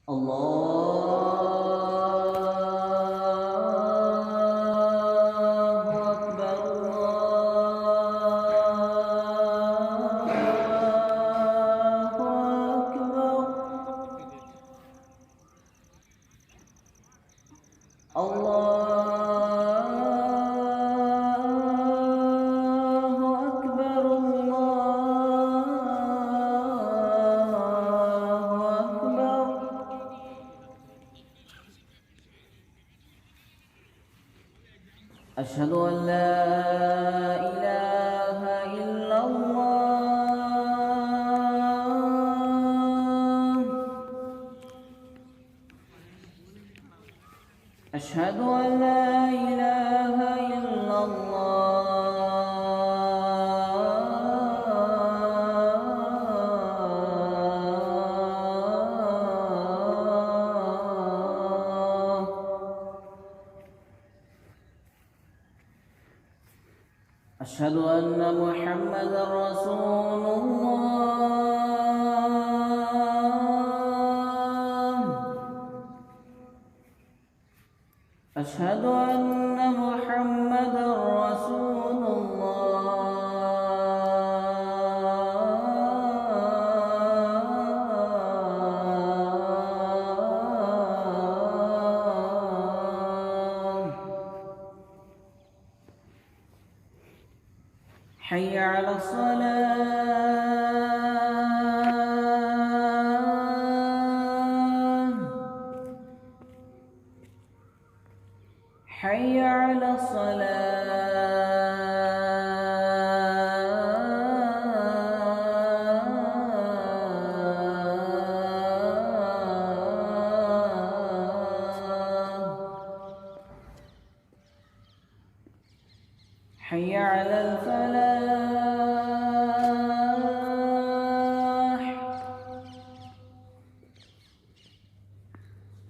الله أكبر الله أكبر الله أكبر الله أكبر. أشهد أن لا إله إلا الله. أشهد أن لا إله إلا الله. أشهد أن محمدا رسول الله. أشهد أن محمدا رسول الله. حي على الصلاة. حي على الصلاة. حي على الفلاح.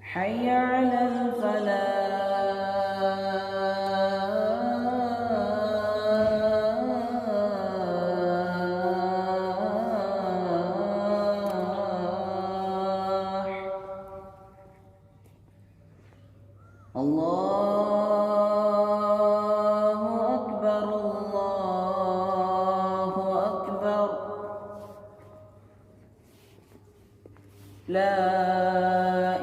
حي على الفلاح. الله أكبر الله أكبر. لا